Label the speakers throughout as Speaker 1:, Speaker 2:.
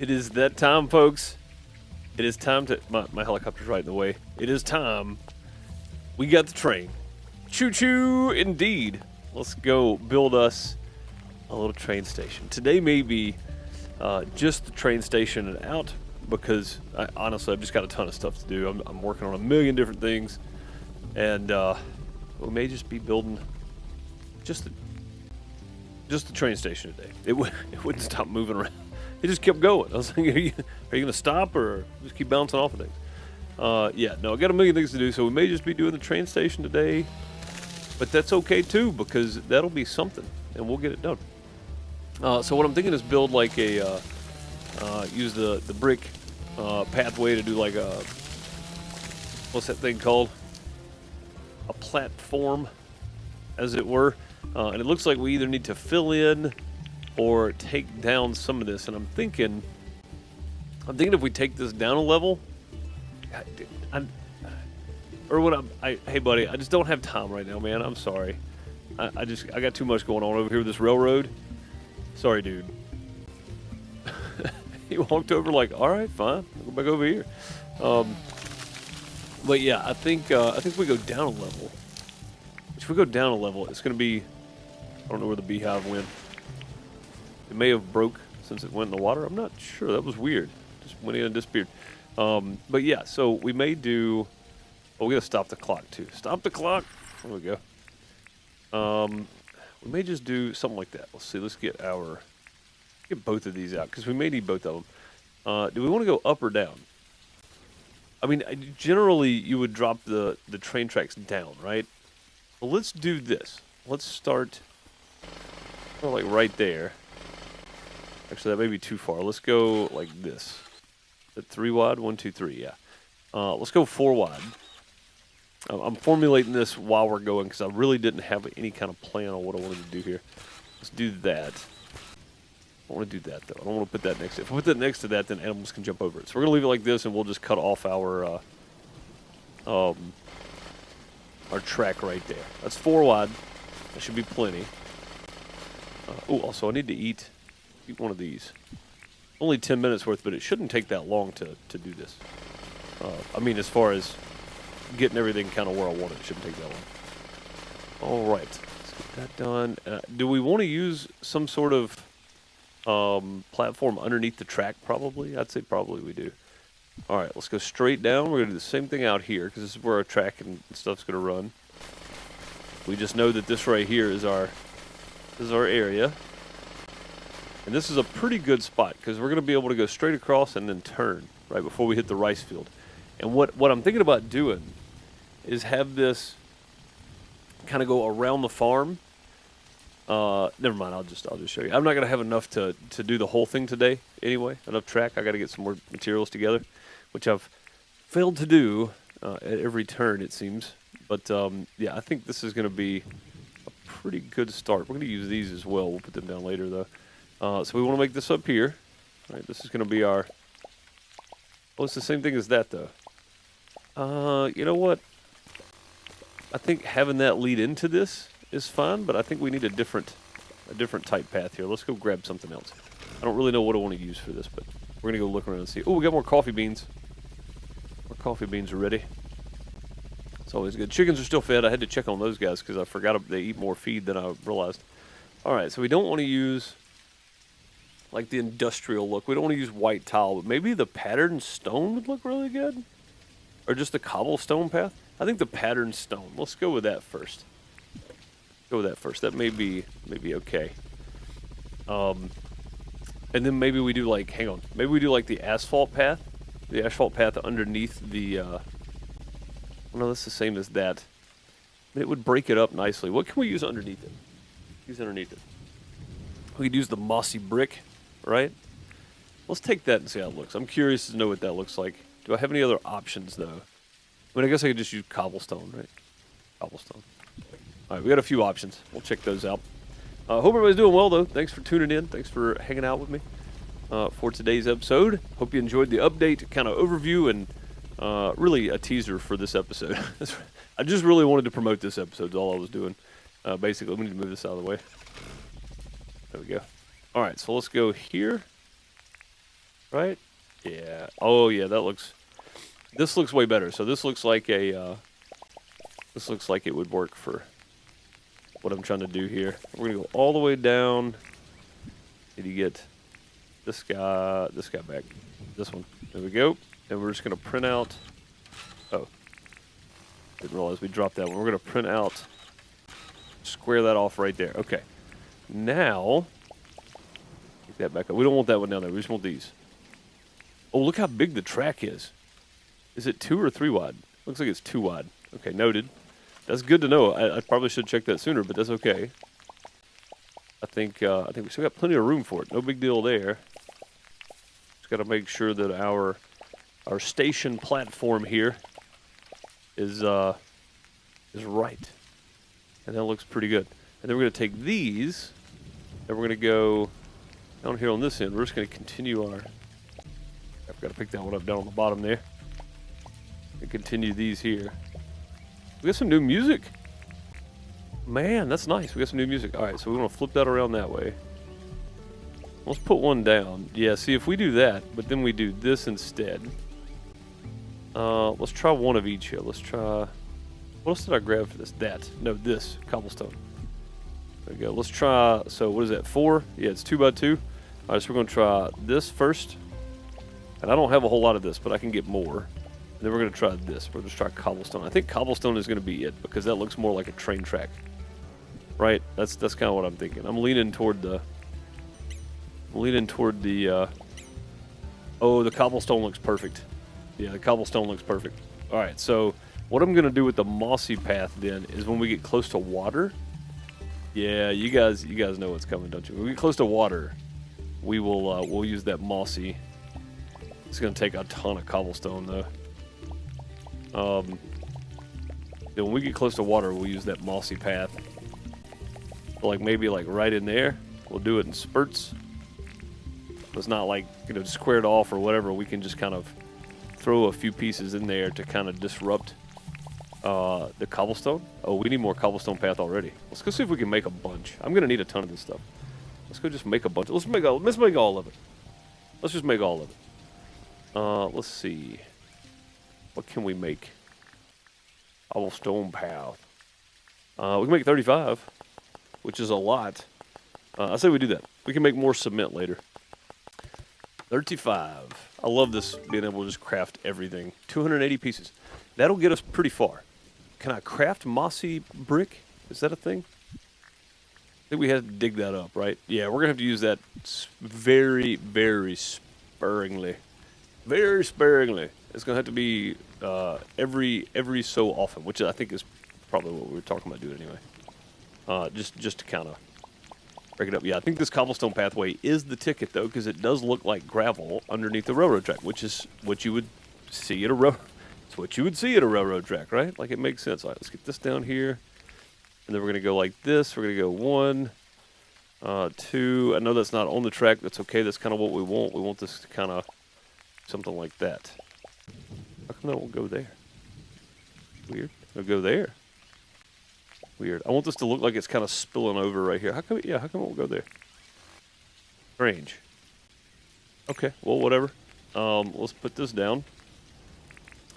Speaker 1: It is that time, folks. It is time to... My helicopter's right in the way. It is time. We got the train. Choo-choo, indeed. Let's go build us a little train station. Today may be just the train station and out because, honestly, I've just got a ton of stuff to do. I'm working on a million different things. And we may just be building just the train station today. It wouldn't stop moving around. It just kept going. I was like, are you going to stop or just keep bouncing off of things? Yeah, no, I got a million things to do, so we may just be doing the train station today. But that's okay, too, because that'll be something, and we'll get it done. So what I'm thinking is build like a, use the brick pathway to do like a, what's that thing called? A platform, as it were. And it looks like we either need to fill in or take down some of this. And I'm thinking if we take this down a level, hey buddy, I just don't have time right now, man. I'm sorry. I got too much going on over here with this railroad. Sorry, dude. He walked over like, all right, fine, I'll go back over here. But yeah, I think we go down a level. If we go down a level, it's gonna be, I don't know where the beehive went. It may have broke since it went in the water. I'm not sure. That was weird. Just went in and disappeared. But yeah, so we may do. Oh, we gotta stop the clock too. Stop the clock. There we go. We may just do something like that. Let's see. Let's get both of these out because we may need both of them. Do we want to go up or down? I mean, generally you would drop the train tracks down, right? Well, let's do this. Let's start like right there. Actually, that may be too far. Let's go like this. Is it 3 wide? 1, 2, 3, yeah. Let's go 4 wide. I'm formulating this while we're going because I really didn't have any kind of plan on what I wanted to do here. Let's do that. I want to do that, though. I don't want to put that next to it. If I put that next to that, then animals can jump over it. So we're going to leave it like this, and we'll just cut off our track right there. That's 4 wide. That should be plenty. Also, I need to eat one of these. Only 10 minutes worth, but it shouldn't take that long to do this. I mean, as far as getting everything kind of where I want it, shouldn't take that long. All right, let's get that done. Do we want to use some sort of platform underneath the track? Probably. I'd say probably we do. All right, let's go straight down. We're going to do the same thing out here because this is where our track and stuff's going to run. We just know that this right here is our area. And this is a pretty good spot because we're going to be able to go straight across and then turn right before we hit the rice field. And what I'm thinking about doing is have this kind of go around the farm. Never mind, I'll just show you. I'm not going to have enough to do the whole thing today anyway. Enough track. I got to get some more materials together, which I've failed to do at every turn, it seems. But yeah, I think this is going to be a pretty good start. We're going to use these as well. We'll put them down later, though. So we want to make this up here. All right, this is going to be our... Oh, it's the same thing as that, though. You know what? I think having that lead into this is fine, but I think we need a different type path here. Let's go grab something else. I don't really know what I want to use for this, but we're going to go look around and see. Oh, we got more coffee beans. More coffee beans are ready. It's always good. Chickens are still fed. I had to check on those guys because I forgot they eat more feed than I realized. All right, so we don't want to use... like the industrial look. We don't want to use white tile, but maybe the patterned stone would look really good. Or just the cobblestone path. I think the patterned stone. Let's go with that first. That may be okay. And then maybe we do like, hang on. Maybe we do like the asphalt path. The asphalt path underneath the, oh no, that's the same as that. But it would break it up nicely. What can we use underneath it? We could use the mossy brick. Right? Let's take that and see how it looks. I'm curious to know what that looks like. Do I have any other options, though? I mean, I guess I could just use cobblestone, right? Cobblestone. All right, we got a few options. We'll check those out. Hope everybody's doing well, though. Thanks for tuning in. Thanks for hanging out with me for today's episode. Hope you enjoyed the update, kind of overview, and really a teaser for this episode. I just really wanted to promote this episode is all I was doing. Basically, we need to move this out of the way. There we go. All right, so let's go here. right? Yeah. Oh yeah, that looks. This looks way better. So this looks like a. This looks like it would work for what I'm trying to do here. We're gonna go all the way down. Did you get this guy back? This one. There we go. And we're just gonna print out. Oh, didn't realize we dropped that one. We're gonna print out. Square that off right there. Okay. Now, take that back up. We don't want that one down there. We just want these. Oh, look how big the track is. Is it 2 or 3 wide? Looks like it's 2 wide. Okay, noted. That's good to know. I probably should check that sooner, but that's okay. I think we still got plenty of room for it. No big deal there. Just got to make sure that our station platform here is right, and that looks pretty good. And then we're going to take these, and we're going to go down here on this end. We're just going to continue our. I've got to pick that one up down on the bottom there. And continue these here. We got some new music. Man, that's nice. We got some new music. All right, so we want to flip that around that way. Let's put one down. Yeah, see, if we do that, but then we do this instead. Let's try one of each here. Let's try... What else did I grab for this? That. No, this. Cobblestone. There we go. Let's try... So, what is that? 4? Yeah, it's 2 by 2. All right, so we're going to try this first. And I don't have a whole lot of this, but I can get more. And then we're going to try this. We're going to try cobblestone. I think cobblestone is going to be it because that looks more like a train track. Right? That's kind of what I'm thinking. I'm leaning toward the... Oh, the cobblestone looks perfect. Yeah, the cobblestone looks perfect. All right, so what I'm going to do with the mossy path then is when we get close to water... Yeah, you guys know what's coming, don't you? When we get close to water, we will we'll use that mossy... It's going to take a ton of cobblestone, though. Then when we get close to water, we'll use that mossy path. So like maybe like right in there. We'll do it in spurts. It's not like, you know, square it off or whatever. We can just kind of throw a few pieces in there to kind of disrupt the cobblestone. Oh, we need more cobblestone path already. Let's go see if we can make a bunch. I'm going to need a ton of this stuff. Let's go just make a bunch. Let's make all of it. Let's just make all of it. Let's see. What can we make? Cobblestone path. We can make 35, which is a lot. I say we do that. We can make more cement later. 35. I love this, being able to just craft everything. 280 pieces. That'll get us pretty far. Can I craft mossy brick? Is that a thing? I think we had to dig that up, right? Yeah, we're going to have to use that very, very sparingly. Very sparingly. It's going to have to be every so often, which I think is probably what we were talking about doing anyway. Just to kind of break it up. Yeah, I think this cobblestone pathway is the ticket, though, because it does look like gravel underneath the railroad track, which is what you would see at a It's what you would see at a railroad track, right? Like, it makes sense. All right, let's get this down here. And then we're going to go like this. We're going to go 1, 2. I know that's not on the track. That's okay. That's kind of what we want. We want this to kind of something like that. How come that won't go there? Weird. It'll go there. Weird. I want this to look like it's kind of spilling over right here. How come it won't go there? Strange. Okay, well, whatever. Let's put this down.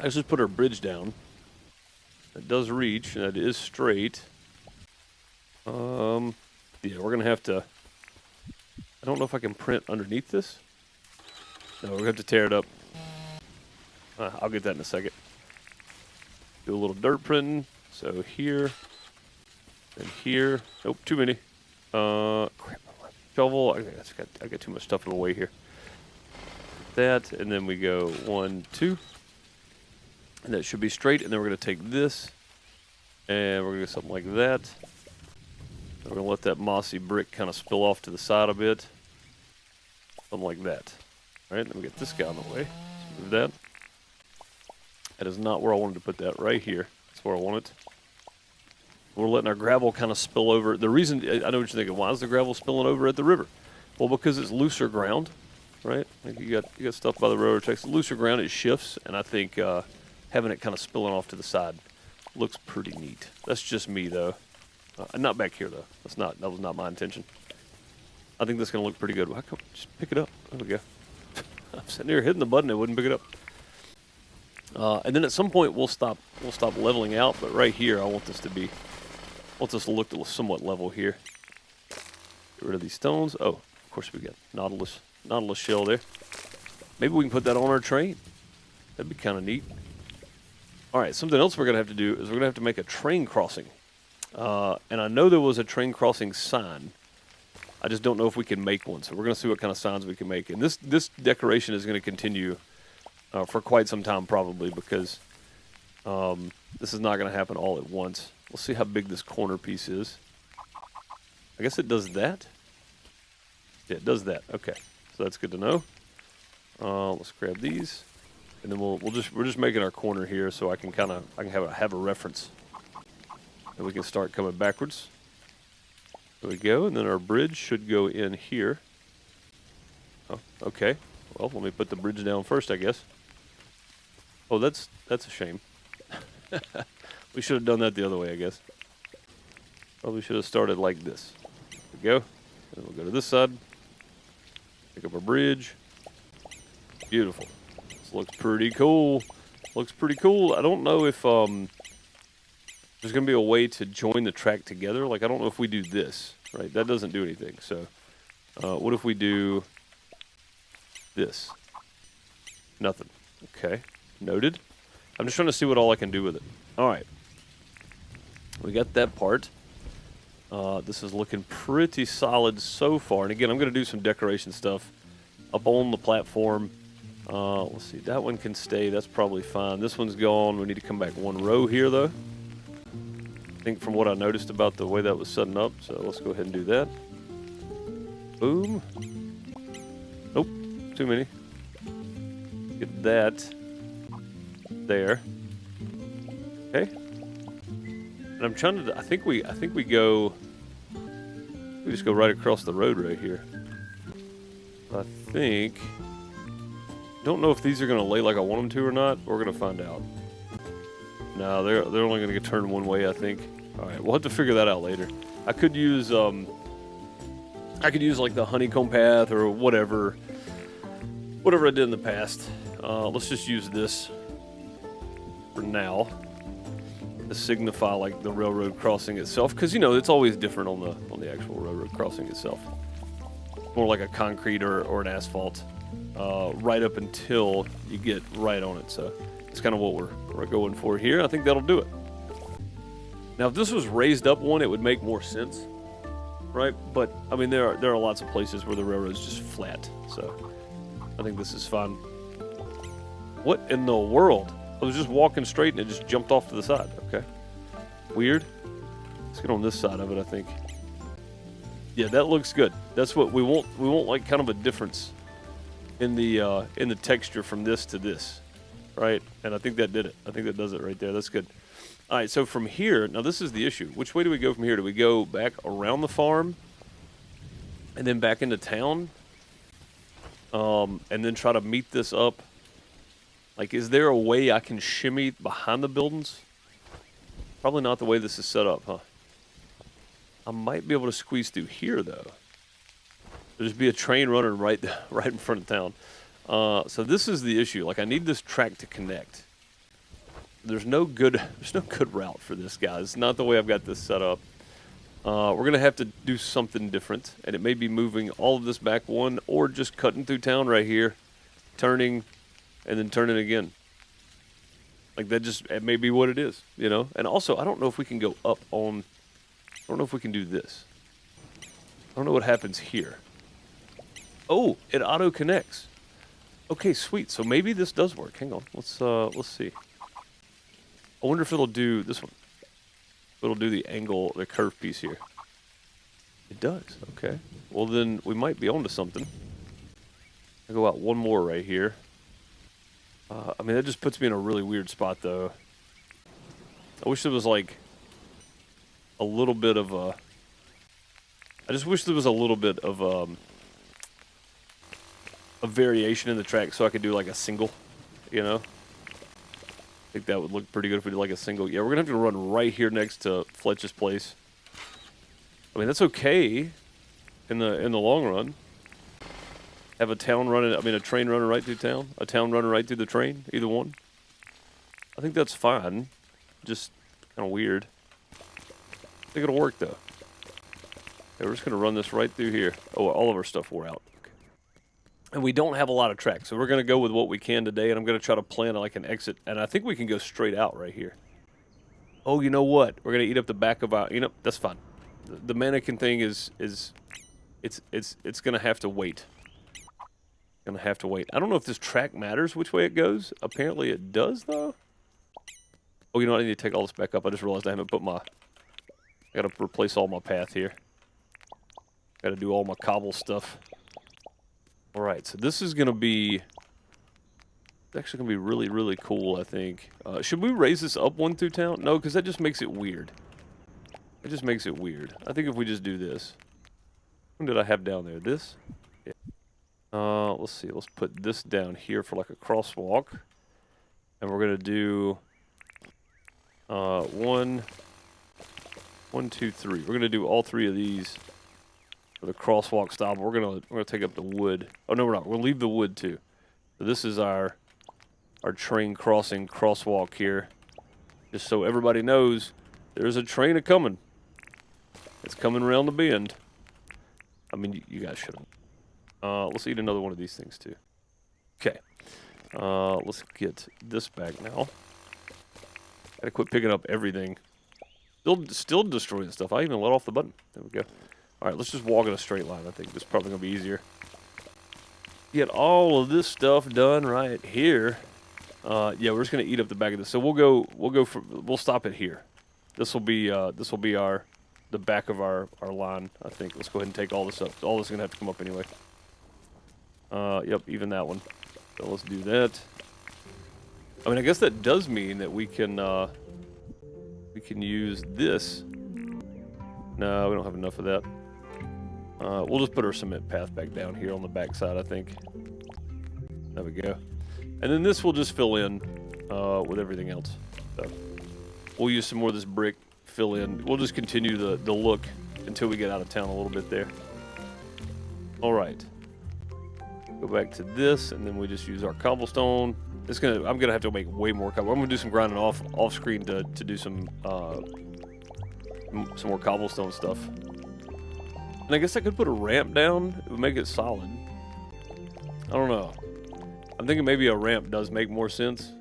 Speaker 1: Let's just put our bridge down. It does reach, and it is straight. Yeah, we're going to have to... I don't know if I can print underneath this. No, we're going to have to tear it up. I'll get that in a second. Do a little dirt printing. So here... And here, nope, too many. Crap, shovel. I got too much stuff in the way here. That, and then we go 1, 2, and that should be straight. And then we're gonna take this, and we're gonna do something like that. And we're gonna let that mossy brick kind of spill off to the side a bit, something like that. All right, then we get this guy out of the way. Let's move that. That is not where I wanted to put that. Right here. That's where I want it. We're letting our gravel kind of spill over. The reason, I know what you're thinking, why is the gravel spilling over at the river? Well, because it's looser ground, right? Like you got stuff by the railroad tracks. Looser ground, it shifts, and I think having it kind of spilling off to the side looks pretty neat. That's just me, though. Not back here, though. That was not my intention. I think that's going to look pretty good. How come? Just pick it up. There we go. I'm sitting here hitting the button, it wouldn't pick it up. And then at some point we'll stop leveling out, but right here I want this to look somewhat level here. Get rid of these stones. Oh, of course we got Nautilus shell there. Maybe we can put that on our train. That'd be kind of neat. All right, something else we're gonna have to do is we're gonna have to make a train crossing. And I know there was a train crossing sign. I just don't know if we can make one. So we're gonna see what kind of signs we can make. And this decoration is gonna continue for quite some time probably, because this is not gonna happen all at once. We'll see how big this corner piece is. I guess it does that. Yeah, it does that. Okay, so that's good to know. Let's grab these, and then we're just making our corner here so I can have a reference, and we can start coming backwards. There we go, and then our bridge should go in here. Oh, okay. Well, let me put the bridge down first, I guess. Oh, that's a shame. We should have done that the other way, I guess. Probably should have started like this. There we go. And we'll go to this side. Pick up our bridge. Beautiful. This looks pretty cool. Looks pretty cool. I don't know if there's going to be a way to join the track together. Like, I don't know if we do this, right? That doesn't do anything. So, what if we do this? Nothing. Okay. Noted. I'm just trying to see what all I can do with it. All right. We got that part. This is looking pretty solid so far. And again, I'm going to do some decoration stuff up on the platform. Let's see. That one can stay. That's probably fine. This one's gone. We need to come back one row here, though. I think from what I noticed about the way that was setting up. So let's go ahead and do that. Boom. Nope. Too many. Get that there. Okay. And I'm trying to. I think we go. We just go right across the road right here. I think. Don't know if these are going to lay like I want them to or not. We're going to find out. No, they're only going to get turned one way, I think. All right, we'll have to figure that out later. I could use like the honeycomb path or whatever I did in the past. Let's just use this for now to signify like the railroad crossing itself, because it's always different on the actual railroad crossing itself. More like a concrete or an asphalt, right up until you get right on it. So it's kind of what we're going for here. I think that'll do it. Now, if this was raised up one, it would make more sense, right? But I mean, there are lots of places where the railroad's just flat. So I think this is fine. What in the world? I was just walking straight and it just jumped off to the side. Okay. Weird. Let's get on this side of it, I think. Yeah, that looks good. That's what we want. We want like kind of a difference in the texture from this to this, right? And I think that did it. I think that does it right there. That's good. All right, so from here, now this is the issue. Which way do we go from here? Do we go back around the farm and then back into town? And then try to meet this up? Like, is there a way I can shimmy behind the buildings? Probably not the way this is set up, huh? I might be able to squeeze through here, though. There's be a train running right in front of town. So this is the issue. Like, I need this track to connect. There's no good route for this, guys. It's not the way I've got this set up. We're gonna have to do something different, and it may be moving all of this back one, or just cutting through town right here, turning, and then turning again. Like it may be what it is, And also, I don't know if we can go up on. I don't know if we can do this. I don't know what happens here. Oh, it auto connects. Okay, sweet. So maybe this does work. Hang on. Let's see. I wonder if it'll do this one. It'll do the angle, the curve piece here. It does. Okay. Well, then we might be onto something. I'll go out one more right here. I mean, that just puts me in a really weird spot, though. I wish there was like a little bit of a. I just wish there was a little bit of a variation in the track, so I could do like a single. I think that would look pretty good if we did like a single. Yeah, we're gonna have to run right here next to Fletch's place. I mean, that's okay in the long run. Have a town running, I mean a train running right through town? A town running right through the train? Either one? I think that's fine. Just kind of weird. I think it'll work though. Okay, we're just going to run this right through here. Oh, all of our stuff wore out. Okay. And we don't have a lot of tracks, so we're going to go with what we can today, and I'm going to try to plan like an exit, and I think we can go straight out right here. Oh, you know what? We're going to eat up the back of our, that's fine. The mannequin thing is it's going to have to wait. Going to have to wait. I don't know if this track matters which way it goes. Apparently it does, though. Oh, you know what? I need to take all this back up. I just realized I haven't put my... I got to replace all my path here. Got to do all my cobble stuff. All right, so this is going to be... It's actually going to be really, really cool, I think. Should we raise this up one through town? No, because that just makes it weird. It just makes it weird. I think if we just do this. What did I have down there? This? Yeah. Let's see. Let's put this down here for like a crosswalk. And we're going to do... 1, 2, 3. We're going to do all 3 of these. For the crosswalk style, we're gonna take up the wood. Oh no, we're not. We'll leave the wood too. So this is our train crossing crosswalk here, just so everybody knows there's a train a-coming. It's coming around the bend. I mean, you guys should have. Let's eat another one of these things too. Okay. Let's get this back now. Gotta quit picking up everything. Still destroying stuff. I even let off the button. There we go. All right, let's just walk in a straight line. I think this is probably going to be easier. Get all of this stuff done right here. Yeah, we're just going to eat up the back of this. So we'll stop it here. This will be the back of our line, I think. Let's go ahead and take all this up. All this is going to have to come up anyway. Yep, even that one. So let's do that. I mean, I guess that does mean that we can use this. No, we don't have enough of that. We'll just put our cement path back down here on the back side, I think. There we go. And then this will just fill in with everything else. So we'll use some more of this brick, fill in. We'll just continue the look until we get out of town a little bit there. All right. Go back to this, and then we just use our cobblestone. I'm gonna have to make way more cobble. I'm gonna do some grinding off screen to do some more cobblestone stuff. And I guess I could put a ramp down. It would make it solid. I don't know. I'm thinking maybe a ramp does make more sense.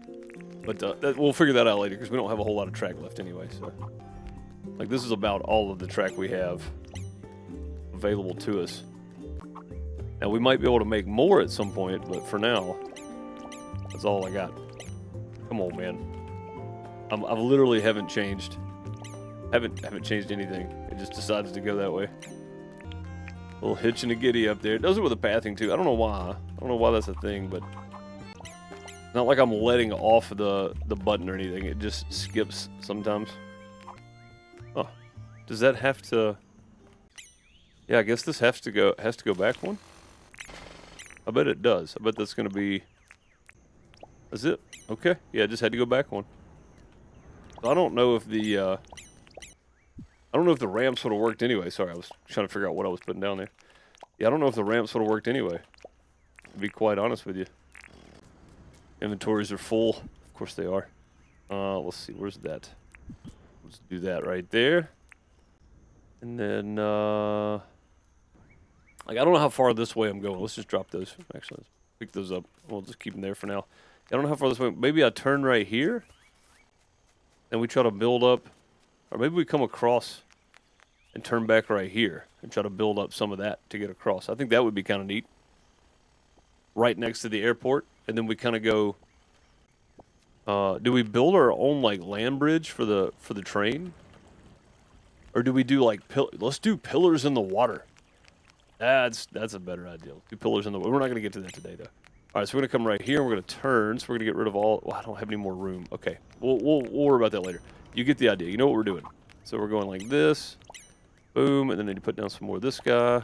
Speaker 1: But we'll figure that out later because we don't have a whole lot of track left anyway. So, like, this is about all of the track we have available to us. Now, we might be able to make more at some point, but for now, that's all I got. Come on, man. I literally haven't changed. Haven't changed anything. It just decides to go that way. A little hitch and a giddy up there. It does it with the pathing too. I don't know why. I don't know why that's a thing, but it's not like I'm letting off the button or anything. It just skips sometimes. Oh, does that have to? Yeah, I guess this has to go back one. I bet it does. I bet that's gonna be. That's it. Okay. Yeah, it just had to go back one. So I don't know if the ramps would have worked anyway. Sorry, I was trying to figure out what I was putting down there. Yeah, I don't know if the ramps would have worked anyway. To be quite honest with you. Inventories are full. Of course they are. Let's see, where's that? Let's do that right there. And then, like, I don't know how far this way I'm going. Let's just drop those. Actually, let's pick those up. We'll just keep them there for now. I don't know how far this way. Maybe I turn right here. And we try to build up. Or maybe we come across and turn back right here and try to build up some of that to get across. I think that would be kind of neat. Right next to the airport. And then we kind of go... do we build our own, like, land bridge for the train? Or do we do, like... Let's do pillars in the water. That's a better idea. Do pillars in the water. We're not going to get to that today, though. All right, so we're going to come right here. And we're going to turn. So we're going to get rid of all... Well, I don't have any more room. Okay. We'll worry about that later. You get the idea. You know what we're doing. So we're going like this. Boom. And then need to put down some more of this guy.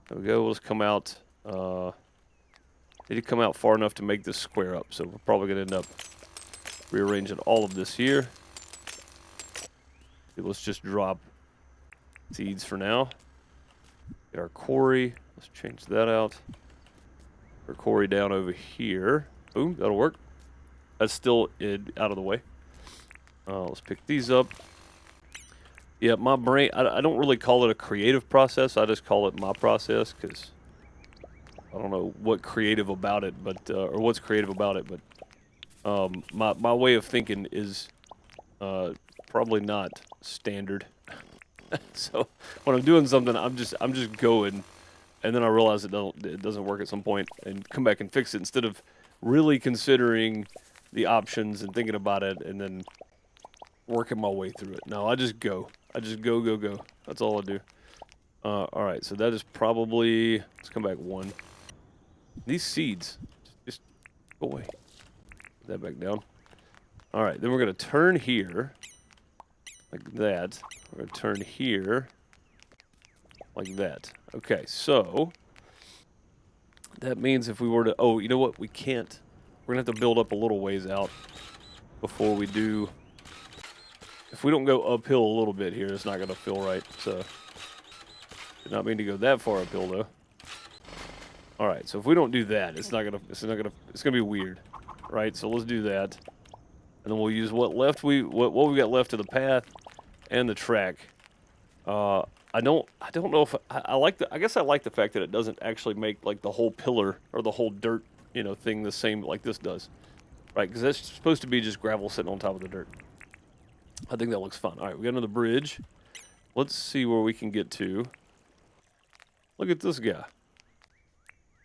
Speaker 1: There we go. We'll just come out. Need to come out far enough to make this square up. So we're probably going to end up rearranging all of this here. Okay, let's just drop seeds for now. Get our quarry. Let's change that out. Our quarry down over here. Boom, that'll work. That's still out of the way. Let's pick these up. Yeah, my brain, I don't really call it a creative process. I just call it my process because I don't know what creative about it, but or what's creative about it, but my way of thinking is probably not standard. So when I'm doing something, I'm just going, and then I realize it doesn't work at some point, and come back and fix it instead of really considering the options and thinking about it, and then working my way through it. No, I just go. I just go. That's all I do. All right, so that is probably. Let's come back one. These seeds, just go away. Put that back down. All right, then we're gonna turn here, like that. We're gonna turn here, like that. Okay, so that means if we were to, oh, you know what? We can't. We're gonna have to build up a little ways out before we do. If we don't go uphill a little bit here, it's not gonna feel right. So, did not mean to go that far uphill though. All right, so if we don't do that, it's gonna be weird, right? So let's do that, and then we'll use what we got left of the path and the track. I don't know if I like I guess I like the fact that it doesn't actually make like the whole pillar or the whole dirt, thing the same like this does, right? Because that's supposed to be just gravel sitting on top of the dirt. I think that looks fun. All right, we got another bridge. Let's see where we can get to. Look at this guy.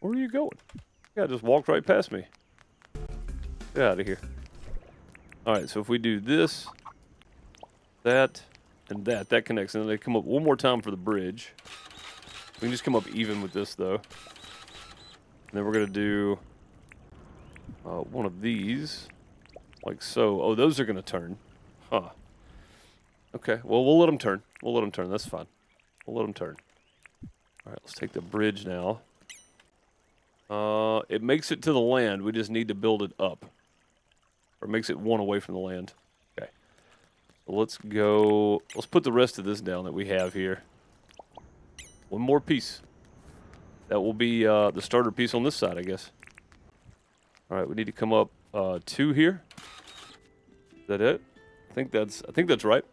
Speaker 1: Where are you going? Yeah, just walked right past me. Get out of here. All right, so if we do this, that, and that connects, and then they come up one more time for the bridge. We can just come up even with this, though. And then we're going to do one of these, like so. Oh, those are going to turn. Huh. Okay, well, we'll let them turn. We'll let them turn. That's fine. We'll let them turn. All right, let's take the bridge now. It makes it to the land. We just need to build it up. Or makes it one away from the land. Okay. So let's go. Let's put the rest of this down that we have here. One more piece. That will be the starter piece on this side, I guess. All right, we need to come up 2 here. Is that it? I think that's right.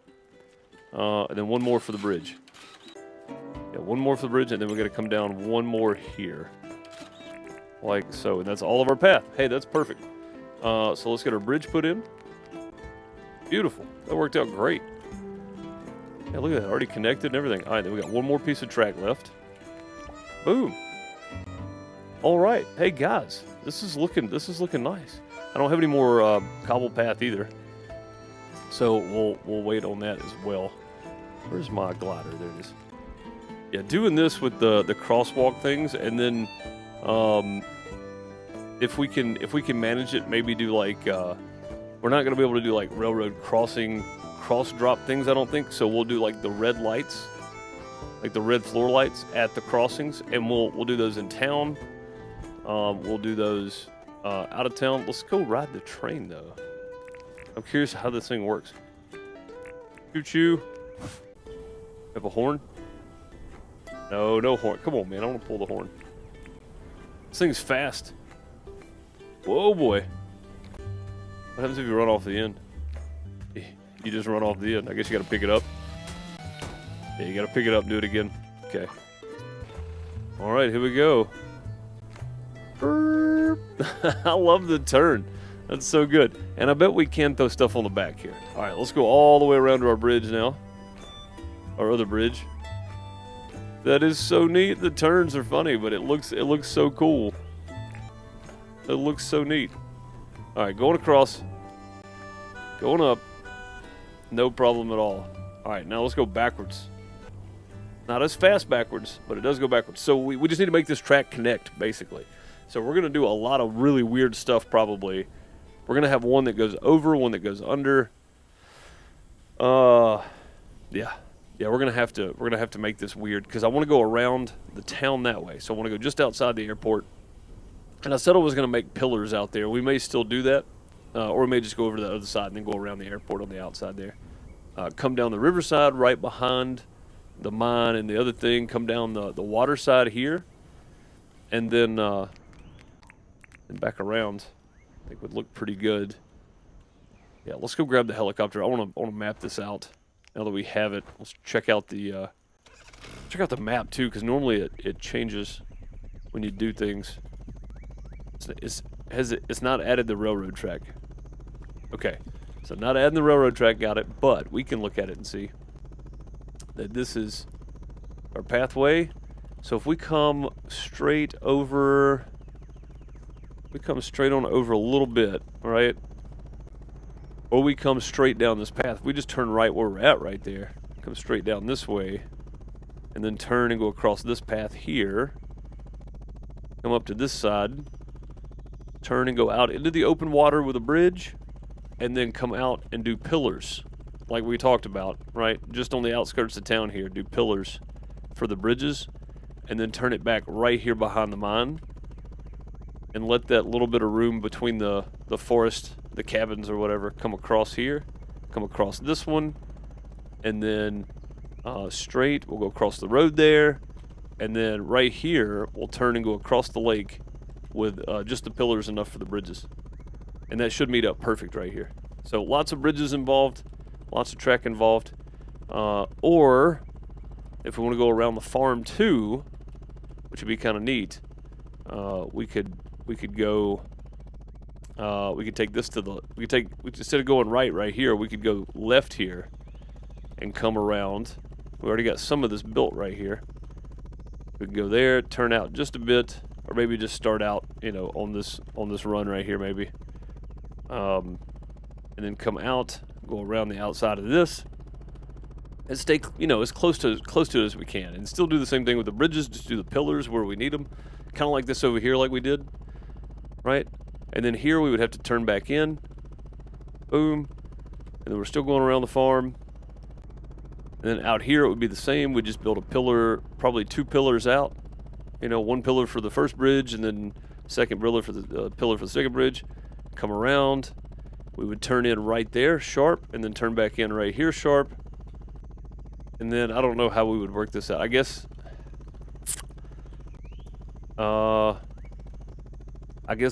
Speaker 1: And then one more for the bridge. Yeah, one more for the bridge, and then we're gonna come down one more here. Like so, and that's all of our path. Hey, that's perfect. So let's get our bridge put in. Beautiful. That worked out great. Yeah, look at that. Already connected and everything. All right, then we got one more piece of track left. Boom. All right. Hey, guys. This is looking nice. I don't have any more cobble path either. So we'll wait on that as well. Where's my glider? There it is. Yeah, doing this with the crosswalk things, and then if we can manage it, maybe do like we're not gonna be able to do like railroad crossing cross drop things, I don't think. So we'll do like the red lights, like the red floor lights at the crossings, and we'll do those in town. We'll do those out of town. Let's go ride the train though. I'm curious how this thing works. Choo choo. Have a horn? No horn. Come on, man. I want to pull the horn. This thing's fast. Whoa, boy. What happens if you run off the end? You just run off the end. I guess you got to pick it up. Yeah, you got to pick it up and do it again. Okay. All right, here we go. I love the turn. That's so good. And I bet we can throw stuff on the back here. All right, let's go all the way around to our bridge now. Our other bridge. That is so neat. The turns are funny, but it looks so cool. It looks so neat. All right, going across. Going up. No problem at all. All right, now let's go backwards. Not as fast backwards, but it does go backwards. So we just need to make this track connect, basically. So we're going to do a lot of really weird stuff, probably. We're going to have one that goes over, one that goes under. Yeah, we're gonna have to make this weird because I want to go around the town that way. So I want to go just outside the airport. And I said I was gonna make pillars out there. We may still do that, or we may just go over to the other side and then go around the airport on the outside there. Come down the riverside right behind the mine and the other thing, come down the water side here, and then and back around. I think would look pretty good. Yeah, let's go grab the helicopter. I want to map this out now that we have it. Let's check out the map too, because normally it changes when you do things. It's not added the railroad track. Okay, so not adding the railroad track, got it. But we can look at it and see that this is our pathway. So if we come straight over, we come straight on over a little bit, right? Or we come straight down this path. We just turn right where we're at right there. Come straight down this way. And then turn and go across this path here. Come up to this side. Turn and go out into the open water with a bridge. And then come out and do pillars. Like we talked about, right? Just on the outskirts of town here. Do pillars for the bridges. And then turn it back right here behind the mine. And let that little bit of room between the forest, the cabins or whatever, come across here, come across this one, and then straight, we'll go across the road there, and then right here, we'll turn and go across the lake with just the pillars enough for the bridges. And that should meet up perfect right here. So lots of bridges involved, lots of track involved, or if we want to go around the farm too, which would be kind of neat, we could go. We could take this to the. Instead of going right here, we could go left here, and come around. We already got some of this built right here. We can go there, turn out just a bit, or maybe just start out, on this run right here, maybe. And then come out, go around the outside of this, and stay, as close to it as we can, and still do the same thing with the bridges. Just do the pillars where we need them, kind of like this over here, like we did, right? And then here we would have to turn back in. Boom. And then we're still going around the farm. And then out here it would be the same. We'd just build a pillar, probably 2 pillars out. One pillar for the first bridge and then second pillar for the second bridge. Come around. We would turn in right there, sharp, and then turn back in right here, sharp. And then I don't know how we would work this out. I guess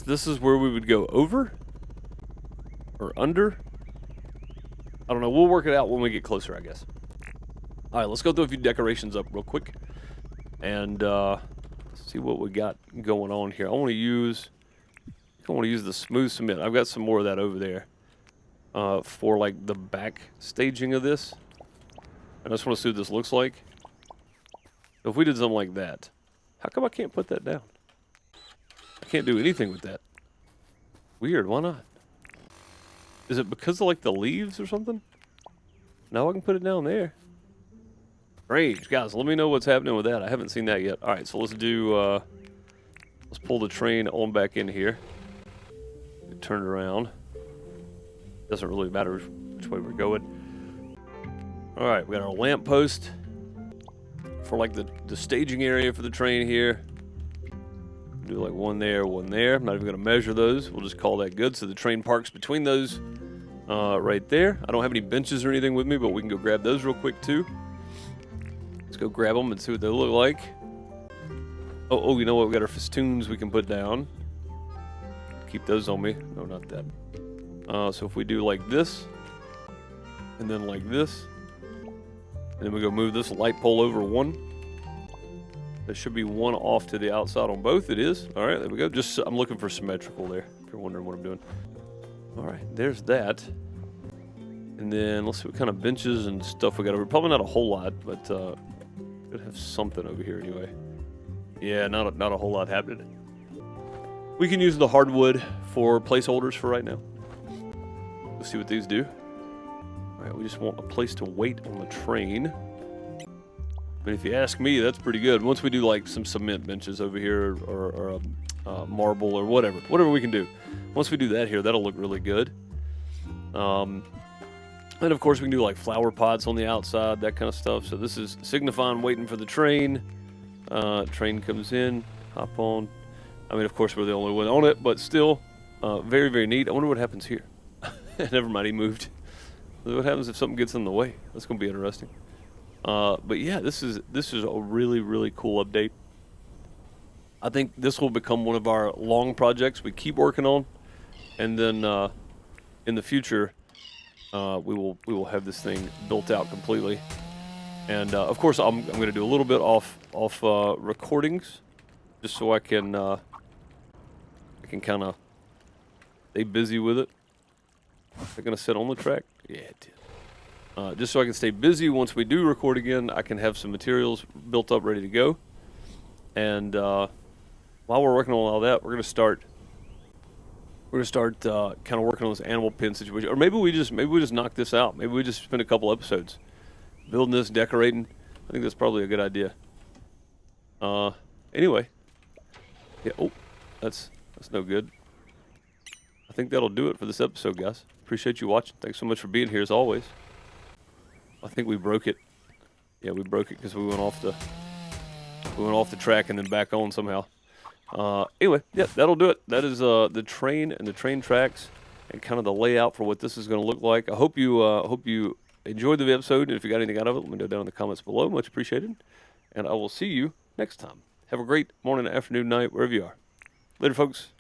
Speaker 1: this is where we would go over or under. I don't know. We'll work it out when we get closer, I guess. All right, let's go through a few decorations up real quick and see what we got going on here. I want to use the smooth cement. I've got some more of that over there for like the back staging of this. I just want to see what this looks like. So if we did something like that, how come I can't put that down? I can't do anything with that. Weird, why not? Is it because of like the leaves or something? Now I can put it down there. Strange. Guys, let me know what's happening with that. I haven't seen that yet. Alright, so let's pull the train on back in here. Turn it around. Doesn't really matter which way we're going. Alright, we got our lamp post for like the staging area for the train here. Do like one there, one there. I'm not even going to measure those. We'll just call that good. So the train parks between those right there. I don't have any benches or anything with me, but we can go grab those real quick too. Let's go grab them and see what they look like. Oh, you know what? We got our festoons we can put down. Keep those on me. No, not that. So if we do like this, and then like this, and then we go move this light pole over one. There should be one off to the outside on both. It is. All right, there we go. Just I'm looking for symmetrical there, if you're wondering what I'm doing. All right, there's that. And then let's see what kind of benches and stuff we got over. Probably not a whole lot, but could have something over here anyway. Yeah, not a whole lot happening. We can use the hardwood for placeholders for right now. Let's see what these do. All right, we just want a place to wait on the train. But if you ask me, that's pretty good. Once we do like some cement benches over here or marble or whatever we can do. Once we do that here, that'll look really good. And of course we can do like flower pots on the outside, that kind of stuff. So this is signifying waiting for the train. Train comes in, hop on. I mean, of course we're the only one on it, but still very, very neat. I wonder what happens here. Never mind, he moved. What happens if something gets in the way? That's going to be interesting. But yeah, this is a really cool update. I think this will become one of our long projects we keep working on, and then in the future we will have this thing built out completely. And of course, I'm going to do a little bit off recordings, just so I can kind of stay busy with it. Is it going to sit on the track? Yeah, it did. Just so I can stay busy. Once we do record again, I can have some materials built up, ready to go. And while we're working on all that, we're going to start kind of working on this animal pen situation. Or maybe we just knock this out. Maybe we just spend a couple episodes building this, decorating. I think that's probably a good idea. Anyway, yeah. Oh, that's no good. I think that'll do it for this episode, guys. Appreciate you watching. Thanks so much for being here as always. I think we broke it. Yeah, we broke it because we went off the track and then back on somehow. Anyway, yeah, that'll do it. That is the train and the train tracks and kind of the layout for what this is going to look like. I hope you enjoyed the episode, and if you got anything out of it, let me know down in the comments below. Much appreciated. And I will see you next time. Have a great morning, afternoon, night, wherever you are. Later, folks.